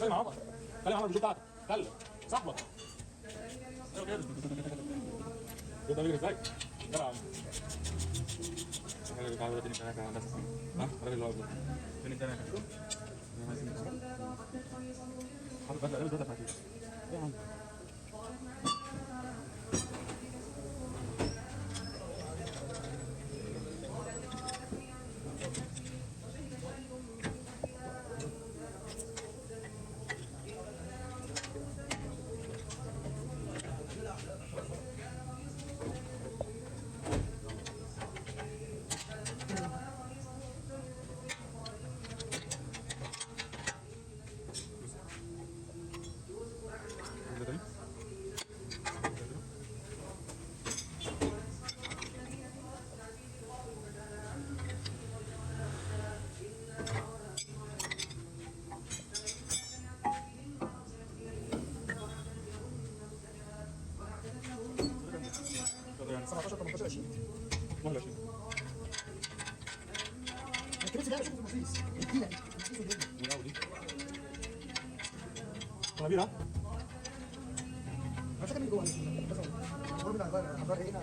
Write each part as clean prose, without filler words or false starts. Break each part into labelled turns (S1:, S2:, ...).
S1: خلي مع عمر، خلي مع عمر الفيديو بتاعتك، خلي صاحبك. ايوه كده. يقدر يجري ازاي؟ يلا يا عم. الراجل بتاع دلوقتي كان على اساس ها؟ الراجل اللي هو فين التاني؟ حاطط بدله لابس بدله بتاعتي. ايه يا عم؟ يعني 17 18 20 21 الكريس ده بشوفه في المفيس الكيله دي المفيس طويل ها مش فاكر اللي جوه بس هو بيبقى هنغير ايه هنا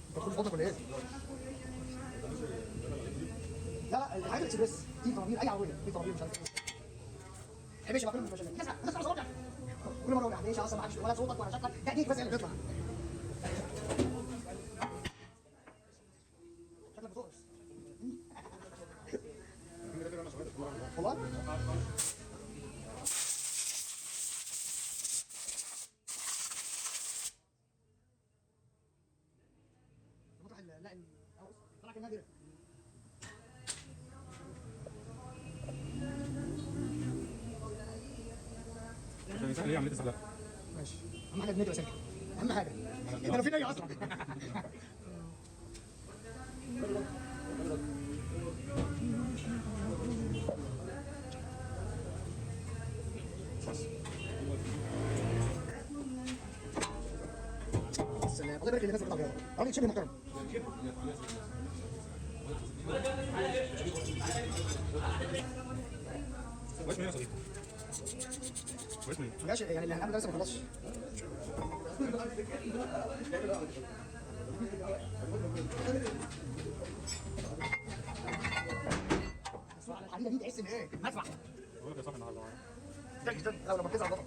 S1: انت كل فوتك ولا ايه؟ لا الحاجات الاكسبريس دي طوابير اي عربيه دي طوابير مش عارف يا باشا بقول لك مش الناس صوتك كل مره يعني ايش اصلا ما حدش ولا صوتك ولا شكلك تأديك بس اللي بتطلع شكلك بتقرص والله المطرح لا طلع كان نادر عشان يسهل ايه عمليه السحلقه.
S2: ماشي اهم حاجه النادي وسكت اهم حاجه انت لو في نادي اصلا السلام الله يبارك للناس اللي بتعمل راجل شبه محترم
S1: واسمه ايه يا صديقي؟ واسمه ايه؟
S2: ماشي يعني اللي هنعمل ده لسه ما خلصش اسمع الحديده دي تحس ان ايه؟ مدفع
S1: بقول لك يا صاحبي النهارده
S2: جدا لو لما بتزعل بطل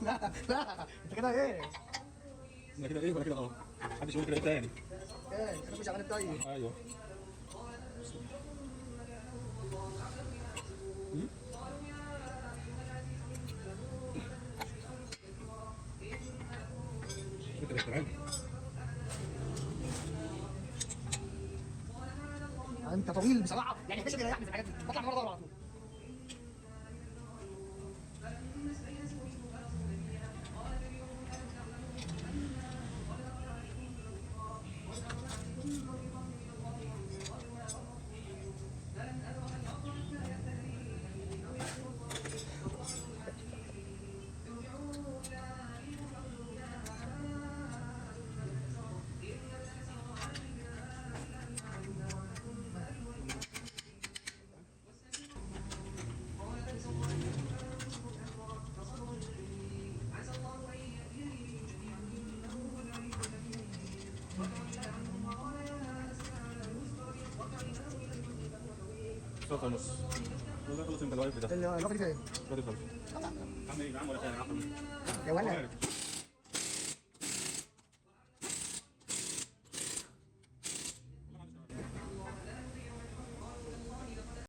S2: لا لا انت كده ايه؟
S1: انا كده ايه ولا كده اه؟ محدش يقول كده ايه تاني؟
S2: ايه انا مش شغال الطيب
S1: ايوه كده تمام
S2: انت طويل بصراحه يعني مش بيريحني في الحاجات دي بطلع مره على طول
S1: ثلاثة ونص والله خلص انت الوايف ده
S2: الرفض فين؟
S1: راضي خالص عم ايه يا عم ولا خير يا عم
S2: يا ولد